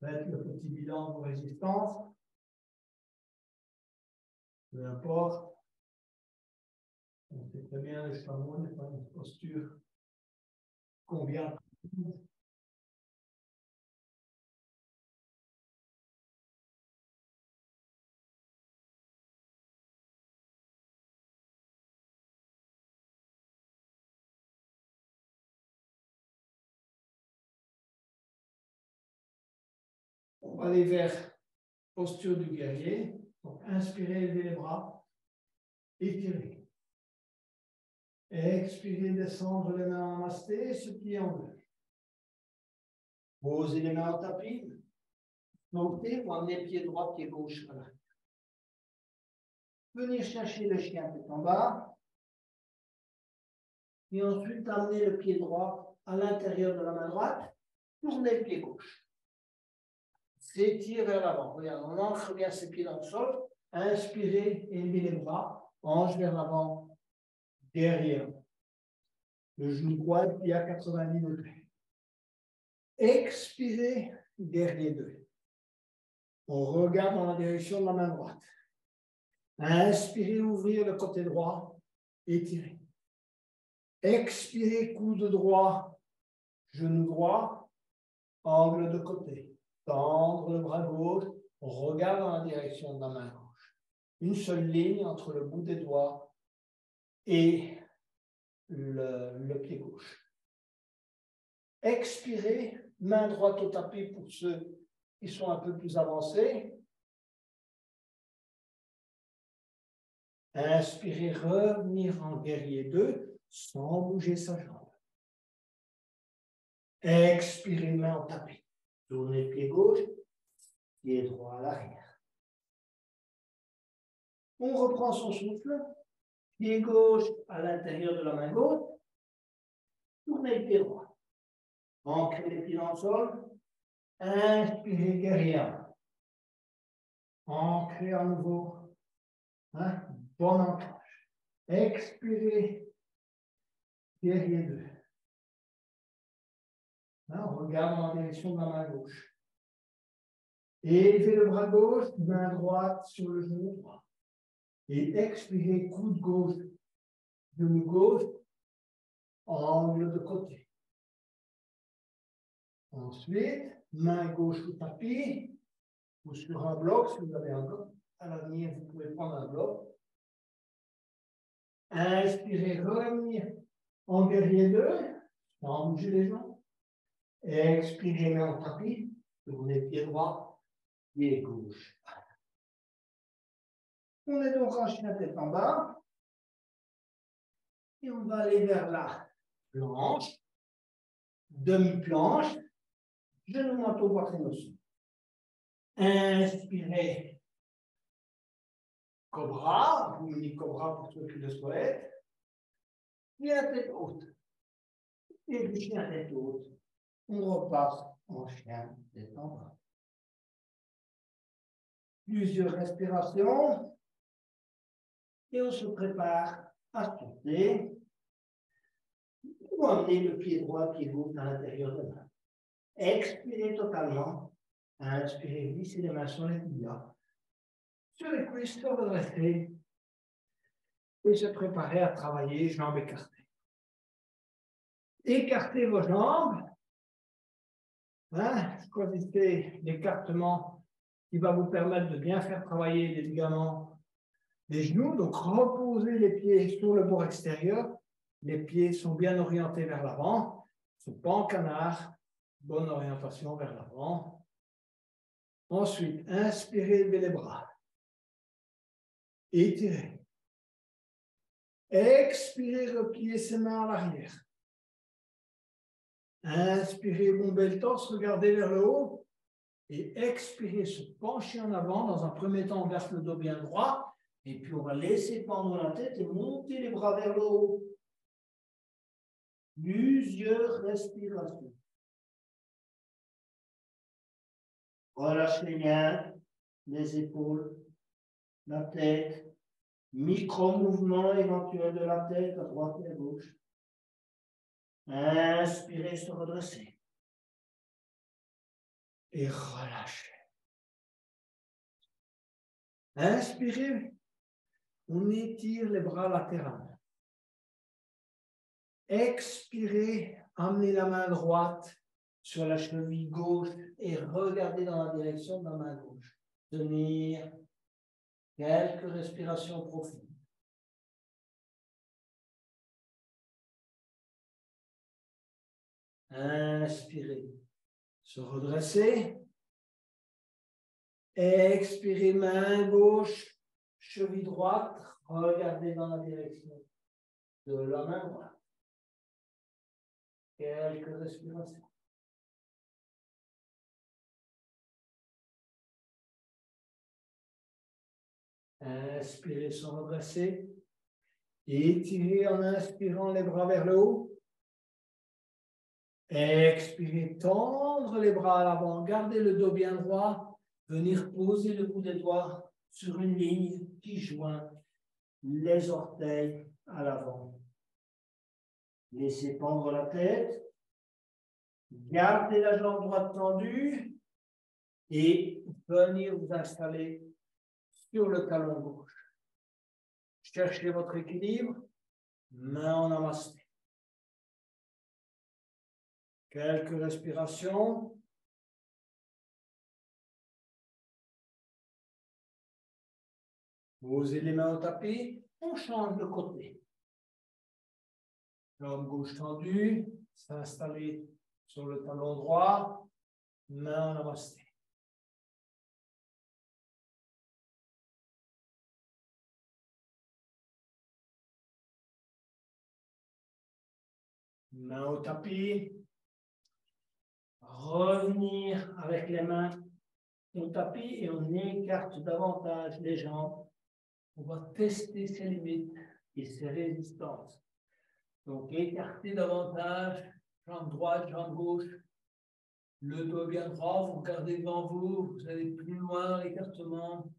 faites le petit bilan de vos résistances. Peu importe. On fait très bien, le chameau n'est pas une posture qu'on vient. On va aller vers posture du guerrier. Donc, inspirez, levez les bras, étirez. Expirez, descendre les mains en namasté, se plier en deux. Posez les mains au tapis. Montez, vous amenez pied droit, pied gauche à l'arrière. Venir chercher le chien tête en bas. Et ensuite, amener le pied droit à l'intérieur de la main droite. Tournez le pied gauche. S'étire vers l'avant. Regarde, on ancre bien ses pieds dans le sol. Inspirez, élevez les bras. Hanche vers l'avant. Derrière. Le genou droit est plié à 90 degrés. Expirez, guerrier 2. On regarde dans la direction de la main droite. Inspirez, ouvrir le côté droit. Étirez. Expirez, coude droit, genou droit, angle de côté. Tendre le bras gauche. On regarde dans la direction de la main gauche. Une seule ligne entre le bout des doigts et le pied gauche. Expirez, main droite au tapis pour ceux qui sont un peu plus avancés. Inspirez, revenir en guerrier 2 sans bouger sa jambe. Expirez, main au tapis. Tournez pied gauche, pied droit à l'arrière. On reprend son souffle. Pied gauche à l'intérieur de la main gauche. Tournez le pied droit. Ancrez les pieds dans le sol. Inspirez, guerrier 1. Ancrez à nouveau. Bon ancrage. Expirez, guerrier 2. On regarde dans la direction de la main gauche. Élevez le bras gauche, main droite sur le genou droit. Et expirez, coude gauche, genou gauche, angle de côté. Ensuite, main gauche au tapis ou sur un bloc, si vous avez un bloc. À l'avenir, vous pouvez prendre un bloc. Inspirez, revenir en guerrier 2, sans bouger les jambes. Expirez, main au tapis, tournez pied droit, pied gauche. On est donc en chien tête en bas. Et on va aller vers la planche, demi-planche, genou manteau poitrine au sol. Inspirez, cobra, ou mini-cobra pour ceux qui le souhaitent. Chien tête haute. Et du chien tête haute, on repasse en chien tête en bas. Plusieurs respirations. Et on se prépare à sauter. Ou amener le pied droit, pied gauche à l'intérieur de la main. Expirez totalement. Inspirez, glissez les mains sur les tibias. Sur les cuisses, se redresser. Et se préparer à travailler jambes écartées. Écartez vos jambes. Choisissez l'écartement qui va vous permettre de bien faire travailler les ligaments des genoux. Donc, reposez les pieds sur le bord extérieur. Les pieds sont bien orientés vers l'avant. Ils ne sont pas en canard. Bonne orientation vers l'avant. Ensuite, inspirez, levez les bras. Étirez. Expirez, repliez ses mains à l'arrière. Inspirez, bombez le torse, regardez vers le haut. Et expirez, se pencher en avant. Dans un premier temps, on verse le dos bien droit. Et puis, on va laisser pendre la tête et monter les bras vers le haut. Plusieurs respirations. Relâchez bien les épaules, la tête. Micro-mouvement éventuel de la tête à droite et à gauche. Inspirez, se redresser. Et relâchez. Inspirez. On étire les bras latéralement. Expirez, amenez la main droite sur la cheville gauche et regardez dans la direction de la main gauche. Tenir quelques respirations profondes. Inspirez, se redresser. Expirez, main gauche, cheville droite, regardez dans la direction de la main droite. Quelques respirations. Inspirez, se redresser. Étirez en inspirant les bras vers le haut. Expirez, tendre les bras à l'avant. Gardez le dos bien droit. Venir poser le bout des doigts sur une ligne qui joint les orteils à l'avant. Laissez pendre la tête. Gardez la jambe droite tendue. Et venir vous installer sur le talon gauche. Cherchez votre équilibre. Main en namasté. Quelques respirations. Posez les mains au tapis. On change de côté. Jambe gauche tendue. S'installer sur le talon droit. Main en namasté. Main au tapis. Revenir avec les mains au tapis et on écarte davantage les jambes. On va tester ses limites et ses résistances. Donc, écartez davantage, jambe droite, jambe gauche. Le dos bien droit, vous regardez devant vous, vous allez plus loin, l'écartement.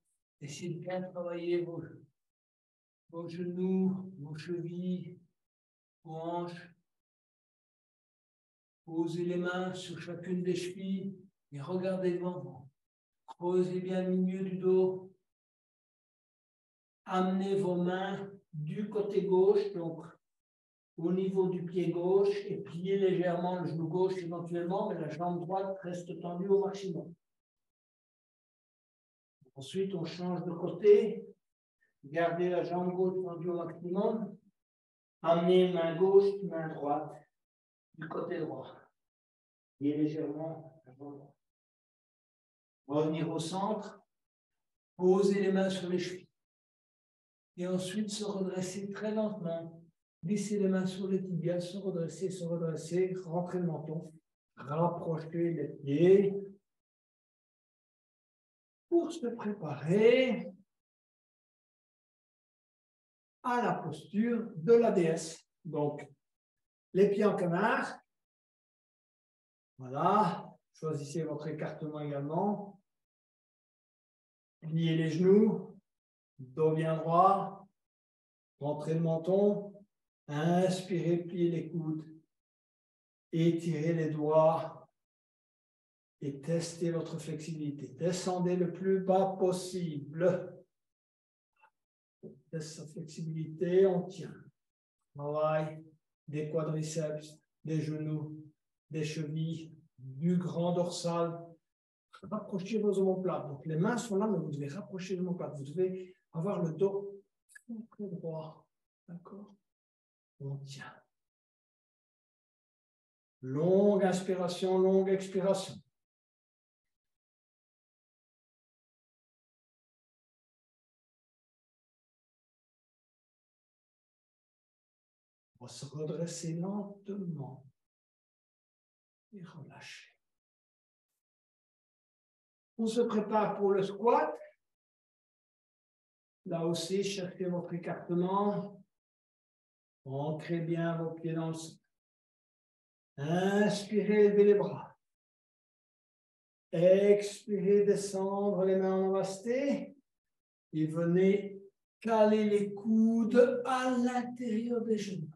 Essayez de bien travailler vos genoux, vos chevilles, vos hanches. Posez les mains sur chacune des chevilles et regardez devant vous. Creusez bien le milieu du dos. Amenez vos mains du côté gauche, donc au niveau du pied gauche, et pliez légèrement le genou gauche éventuellement, mais la jambe droite reste tendue au maximum. Ensuite, on change de côté. Gardez la jambe gauche tendue au maximum. Amenez main gauche, main droite du côté droit. Et légèrement la jambe droite. Revenir au centre. Posez les mains sur les chevilles. Et ensuite, se redresser très lentement. Laissez les mains sur les tibias, se redresser, rentrez le menton, rapprochez les pieds pour se préparer à la posture de la déesse. Donc, les pieds en canard. Voilà. Choisissez votre écartement également. Pliez les genoux, dos bien droit, rentrez le menton. Inspirez, pliez les coudes, étirez les doigts et testez votre flexibilité. Descendez le plus bas possible. Teste sa flexibilité, on tient. Travail des quadriceps, des genoux, des chevilles, du grand dorsal. Rapprochez vos omoplates. Donc les mains sont là, mais vous devez rapprocher les omoplates. Vous devez avoir le dos très droit. D'accord? On tient. Longue inspiration, longue expiration. On va se redresser lentement et relâcher. On se prépare pour le squat. Là aussi, cherchez votre écartement. Ancrez bien vos pieds dans le sol. Inspirez, élevez les bras. Expirez, descendre les mains en namasté. Et venez caler les coudes à l'intérieur des genoux.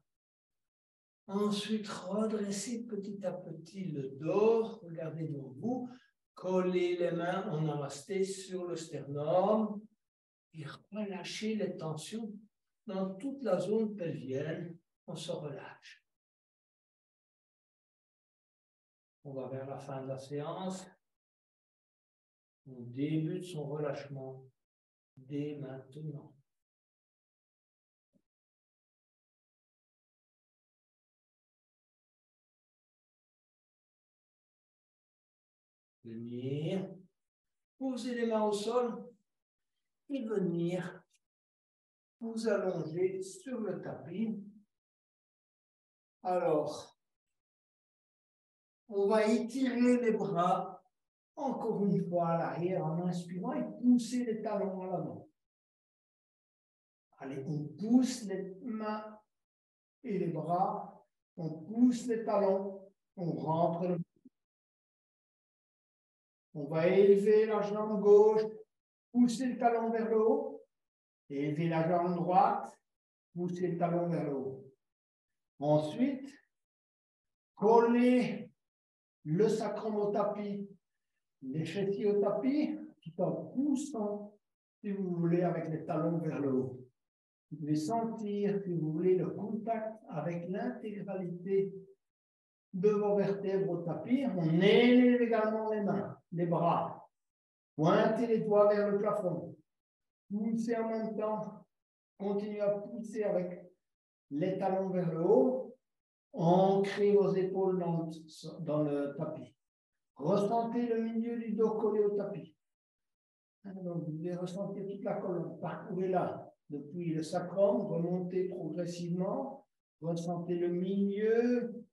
Ensuite, redressez petit à petit le dos. Regardez devant vous. Collez les mains en namasté sur le sternum. Et relâchez les tensions dans toute la zone pelvienne. On se relâche. On va vers la fin de la séance. On débute son relâchement dès maintenant. Venir, poser les mains au sol et venir vous allonger sur le tapis. Alors, on va étirer les bras encore une fois à l'arrière en inspirant et pousser les talons à l'avant. Allez, on pousse les mains et les bras, on pousse les talons, on rentre le. On va élever la jambe gauche, pousser le talon vers le haut, et élever la jambe droite, pousser le talon vers le haut. Ensuite, coller le sacrum au tapis, les fessiers au tapis, tout en poussant, si vous voulez, avec les talons vers le haut. Vous pouvez sentir, si vous voulez, le contact avec l'intégralité de vos vertèbres au tapis. On élève également les mains, les bras. Pointez les doigts vers le plafond. Poussez en même temps. Continuez à pousser avec les talons vers le haut. Ancrez vos épaules dans le tapis. Ressentez le milieu du dos collé au tapis. Donc, vous devez ressentir toute la colonne. Parcourez-la depuis le sacrum, remontez progressivement. Ressentez le milieu.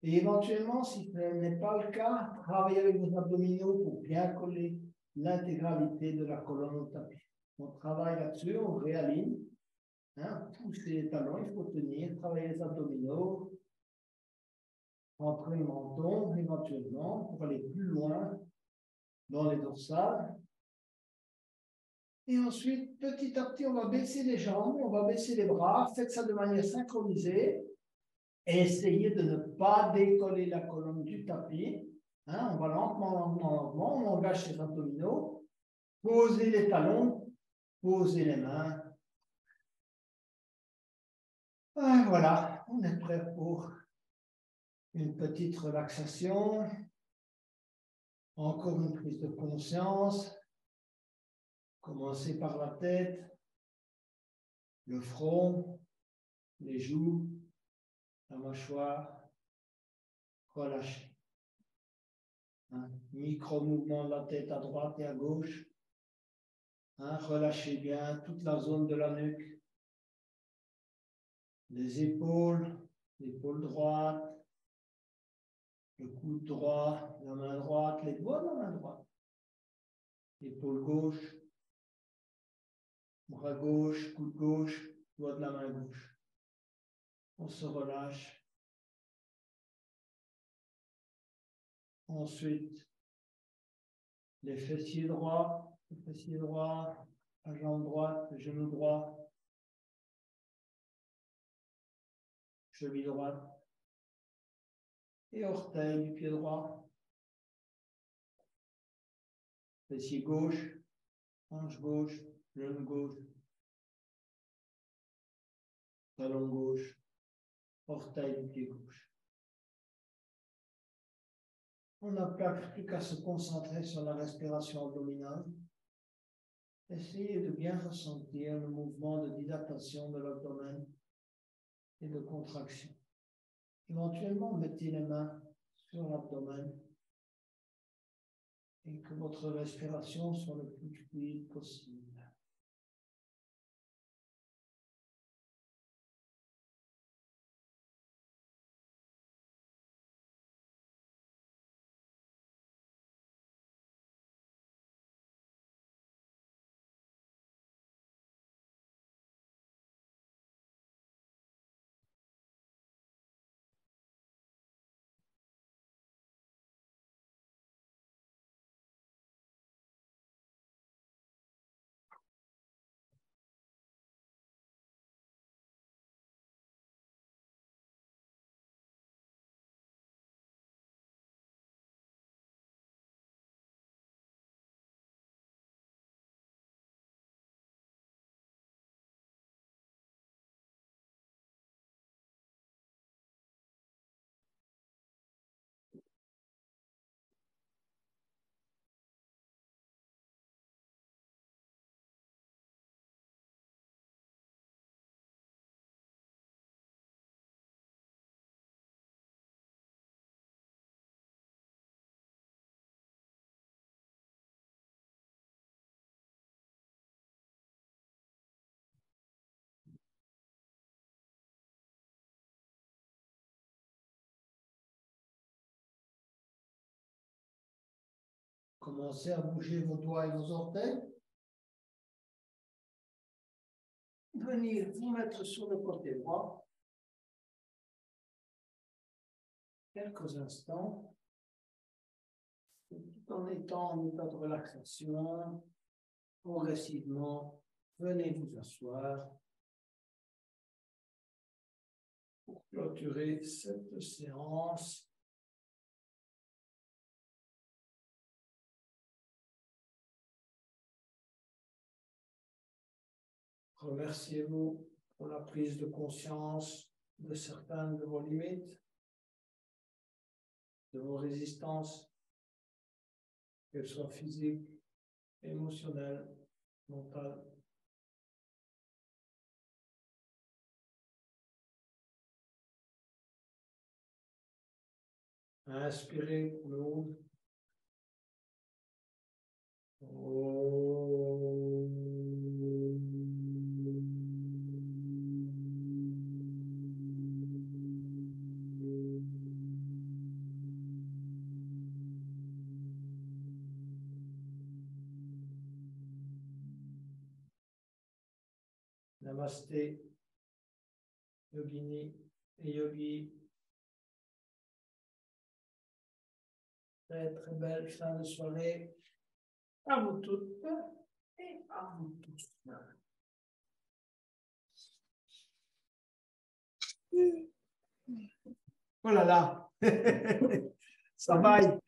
Et éventuellement, si ce n'est pas le cas, travaillez avec vos abdominaux pour bien coller l'intégralité de la colonne au tapis. On travaille là-dessus, on réaligne. Poussez les talons, il faut tenir, travailler les abdominaux, rentrer le menton éventuellement pour aller plus loin dans les dorsales. Et ensuite, petit à petit, on va baisser les jambes, on va baisser les bras. Faites ça de manière synchronisée. Et essayez de ne pas décoller la colonne du tapis. On va lentement, on engage les abdominaux. Posez les talons, posez les mains. Et voilà, on est prêt pour une petite relaxation. Encore une prise de conscience. Commencez par la tête, le front, les joues, la mâchoire. Relâchez. Micro-mouvement de la tête à droite et à gauche. Relâchez bien toute la zone de la nuque. Les épaules, l'épaule droite, le coude droit, la main droite, les doigts de la main droite. Épaule gauche, bras gauche, coude gauche, doigt de la main gauche. On se relâche. Ensuite, les fessiers droits, la jambe droite, le genou droit, cheville droite et orteil du pied droit. Fessier gauche, hanche gauche, genou gauche, talon gauche, orteil du pied gauche. On n'a plus qu'à se concentrer sur la respiration abdominale. Essayez de bien ressentir le mouvement de dilatation de l'abdomen et de contraction. Éventuellement, mettez les mains sur l'abdomen et que votre respiration soit le plus fluide possible. Commencez à bouger vos doigts et vos orteils. Venir vous mettre sur le côté droit. Quelques instants. Tout en étant en état de relaxation. Progressivement, venez vous asseoir. Pour clôturer cette séance. Remerciez-vous pour la prise de conscience de certaines de vos limites, de vos résistances, qu'elles soient physiques, émotionnelles, mentales. Inspirez pour le haut. Namasté, Yogini et Yogi. Très très belle fin de soirée. À vous toutes et à vous tous. Oh là là, ça va.